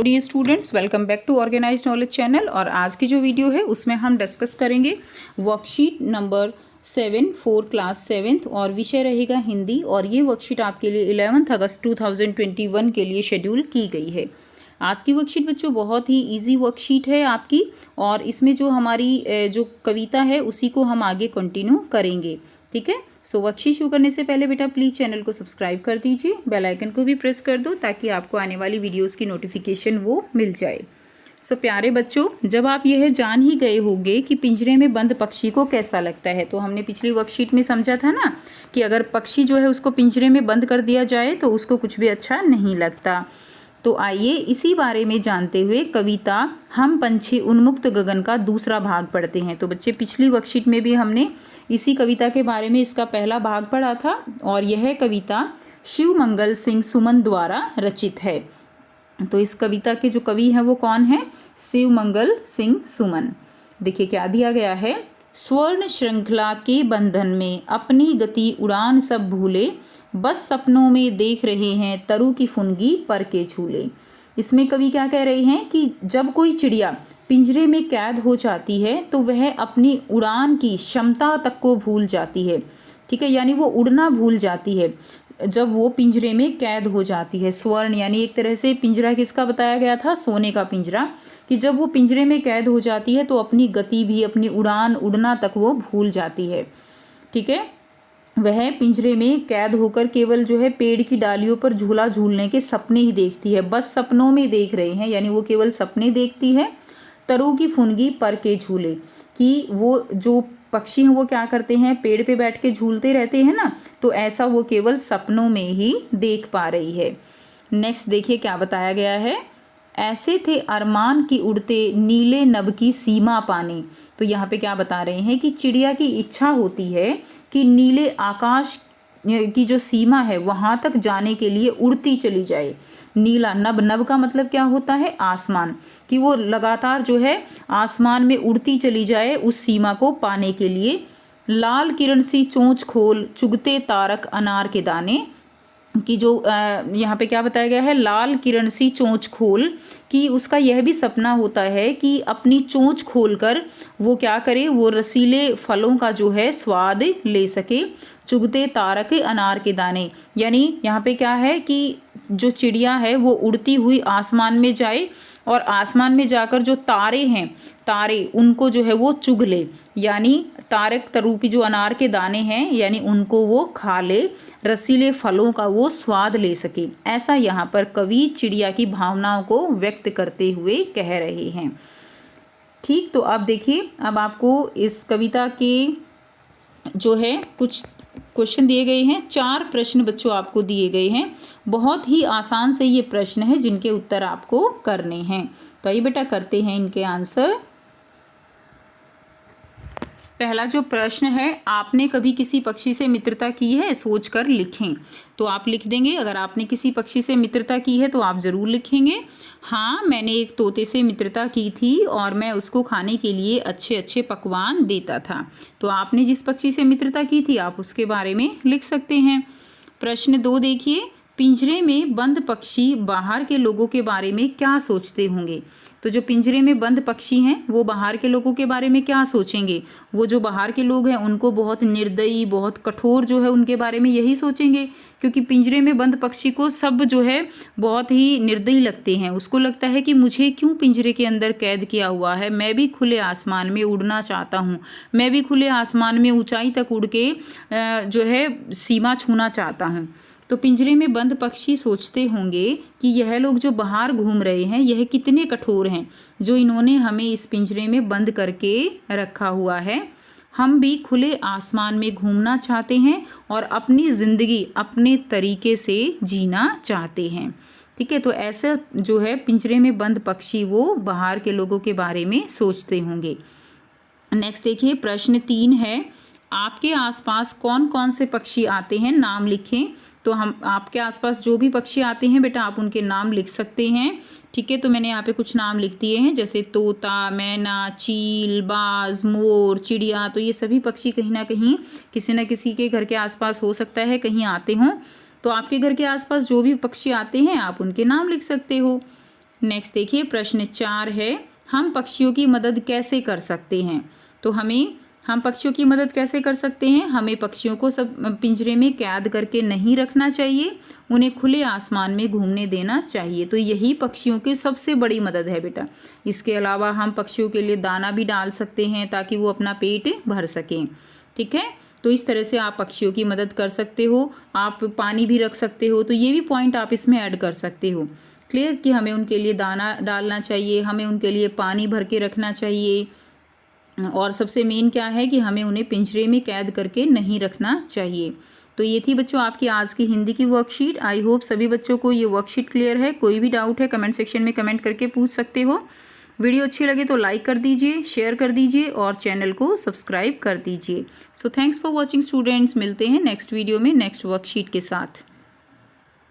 Dear students, welcome back to organised knowledge channel. और आज की जो वीडियो है उसमें हम डिस्कस करेंगे worksheet number 7 for class 7th और विषय रहेगा हिंदी। और ये वर्कशीट आपके लिए 11 अगस्त 2021 के लिए शेड्यूल की गई है। आज की वर्कशीट बच्चों बहुत ही इजी वर्कशीट है आपकी, और इसमें जो हमारी जो कविता है उसी को हम आगे कंटिन्यू करेंगे। ठीक है, सो वर्कशीट शुरू करने से पहले बेटा प्लीज़ चैनल को सब्सक्राइब कर दीजिए, बेल आइकन को भी प्रेस कर दो ताकि आपको आने वाली वीडियोस की नोटिफिकेशन वो मिल जाए। सो प्यारे बच्चों, जब आप यह जान ही गए होंगे कि पिंजरे में बंद पक्षी को कैसा लगता है, तो हमने पिछली वर्कशीट में समझा था ना कि अगर पक्षी जो है उसको पिंजरे में बंद कर दिया जाए तो उसको कुछ भी अच्छा नहीं लगता। तो आइए इसी बारे में जानते हुए कविता हम पंछी उन्मुक्त गगन का दूसरा भाग पढ़ते हैं। तो बच्चे पिछली वर्कशीट में भी हमने इसी कविता के बारे में इसका पहला भाग पढ़ा था, और यह कविता शिवमंगल सिंह सुमन द्वारा रचित है। तो इस कविता के जो कवि हैं वो कौन है? शिवमंगल सिंह सुमन। देखिए क्या दिया गया है। स्वर्ण श्रृंखला के बंधन में अपनी गति उड़ान सब भूले, बस सपनों में देख रहे हैं तरु की फुनगी पर के झूले। इसमें कवि क्या कह रहे हैं कि जब कोई चिड़िया पिंजरे में कैद हो जाती है तो वह अपनी उड़ान की क्षमता तक को भूल जाती है। ठीक है, यानी वो उड़ना भूल जाती है जब वो पिंजरे में कैद हो जाती है। स्वर्ण यानी एक तरह से पिंजरा किसका बताया गया था? सोने का पिंजरा। कि जब वो पिंजरे में कैद हो जाती है तो अपनी गति भी, अपनी उड़ान, उड़ना तक वो भूल जाती है। ठीक है, वह पिंजरे में कैद होकर केवल जो है पेड़ की डालियों पर झूला झूलने के सपने ही देखती है। बस सपनों में देख रहे हैं, यानी वो केवल सपने देखती है। तरु की फुनगी पर के झूले, कि वो जो पक्षी हैं वो क्या करते हैं? पेड़ पे बैठ के झूलते रहते हैं ना, तो ऐसा वो केवल सपनों में ही देख पा रही है। नेक्स्ट देखिए क्या बताया गया है। ऐसे थे अरमान की उड़ते नीले नभ की सीमा पाने। तो यहाँ पे क्या बता रहे हैं कि चिड़िया की इच्छा होती है कि नीले आकाश की जो सीमा है वहाँ तक जाने के लिए उड़ती चली जाए। नीला नभ, नभ का मतलब क्या होता है? आसमान। कि वो लगातार जो है आसमान में उड़ती चली जाए उस सीमा को पाने के लिए। लाल किरण सी चोंच खोल चुगते तारक अनार के दाने। कि जो यहाँ पे क्या बताया गया है? लाल किरण सी चोंच खोल, कि उसका यह भी सपना होता है कि अपनी चोंच खोलकर वो क्या करे? वो रसीले फलों का जो है स्वाद ले सके। चुगते तारक अनार के दाने, यानी यहाँ पे क्या है कि जो चिड़िया है वो उड़ती हुई आसमान में जाए और आसमान में जाकर जो तारे हैं, तारे उनको जो है वो चुग ले, यानी तारक तरु की जो अनार के दाने हैं यानी उनको वो खा ले, रसीले फलों का वो स्वाद ले सके। ऐसा यहाँ पर कवि चिड़िया की भावनाओं को व्यक्त करते हुए कह रहे हैं। ठीक, तो अब देखिए, अब आपको इस कविता के जो है कुछ क्वेश्चन दिए गए हैं। 4 प्रश्न बच्चों आपको दिए गए हैं। बहुत ही आसान से ये प्रश्न है जिनके उत्तर आपको करने हैं। तो ये बेटा करते हैं इनके आंसर। पहला जो प्रश्न है, आपने कभी किसी पक्षी से मित्रता की है? सोचकर लिखें। तो आप लिख देंगे, अगर आपने किसी पक्षी से मित्रता की है तो आप ज़रूर लिखेंगे। हाँ, मैंने एक तोते से मित्रता की थी और मैं उसको खाने के लिए अच्छे अच्छे पकवान देता था। तो आपने जिस पक्षी से मित्रता की थी आप उसके बारे में लिख सकते हैं। प्रश्न 2 देखिए, पिंजरे में बंद पक्षी बाहर के लोगों के बारे में क्या सोचते होंगे? तो जो पिंजरे में बंद पक्षी हैं वो बाहर के लोगों के बारे में क्या सोचेंगे? वो जो बाहर के लोग हैं उनको बहुत निर्दयी, बहुत कठोर जो है उनके बारे में यही सोचेंगे, क्योंकि पिंजरे में बंद पक्षी को सब जो है बहुत ही निर्दयी लगते हैं। उसको लगता है कि मुझे क्यों पिंजरे के अंदर कैद किया हुआ है, मैं भी खुले आसमान में उड़ना चाहता हूँ, मैं भी खुले आसमान में ऊंचाई तक उड़ के जो है सीमा छूना चाहता हूँ। तो पिंजरे में बंद पक्षी सोचते होंगे कि यह लोग जो बाहर घूम रहे हैं यह कितने कठोर हैं, जो इन्होंने हमें इस पिंजरे में बंद करके रखा हुआ है। हम भी खुले आसमान में घूमना चाहते हैं और अपनी ज़िंदगी अपने तरीके से जीना चाहते हैं। ठीक है, तो ऐसे जो है पिंजरे में बंद पक्षी वो बाहर के लोगों के बारे में सोचते होंगे। नेक्स्ट देखिए, प्रश्न 3 है, आपके आसपास कौन कौन से पक्षी आते हैं? नाम लिखें। तो हम आपके आसपास जो भी पक्षी आते हैं बेटा आप उनके नाम लिख सकते हैं। ठीक है, तो मैंने यहाँ पे कुछ नाम लिख दिए हैं, जैसे तोता, मैना, चील, बाज, मोर, चिड़िया। तो ये सभी पक्षी कहीं ना कहीं किसी न किसी के घर के आसपास हो सकता है कहीं आते हों। तो आपके घर के आसपास जो भी पक्षी आते हैं आप उनके नाम लिख सकते हो। नेक्स्ट देखिए प्रश्न 4 है, हम पक्षियों की मदद कैसे कर सकते हैं। तो हम पक्षियों की मदद कैसे कर सकते हैं, हमें पक्षियों को सब पिंजरे में कैद करके नहीं रखना चाहिए, उन्हें खुले आसमान में घूमने देना चाहिए। तो यही पक्षियों की सबसे बड़ी मदद है बेटा। इसके अलावा हम पक्षियों के लिए दाना भी डाल सकते हैं ताकि वो अपना पेट भर सकें। ठीक है, तो इस तरह से आप पक्षियों की मदद कर सकते हो। आप पानी भी रख सकते हो, तो ये भी पॉइंट आप इसमें ऐड कर सकते हो। क्लियर कि हमें उनके लिए दाना डालना चाहिए, हमें उनके लिए पानी भर के रखना चाहिए, और सबसे मेन क्या है कि हमें उन्हें पिंजरे में कैद करके नहीं रखना चाहिए। तो ये थी बच्चों आपकी आज की हिंदी की वर्कशीट। आई होप सभी बच्चों को ये वर्कशीट क्लियर है। कोई भी डाउट है कमेंट सेक्शन में कमेंट करके पूछ सकते हो। वीडियो अच्छी लगे तो लाइक कर दीजिए, शेयर कर दीजिए और चैनल को सब्सक्राइब कर दीजिए। So thanks for watching students. मिलते हैं नेक्स्ट वीडियो में नेक्स्ट वर्कशीट के साथ।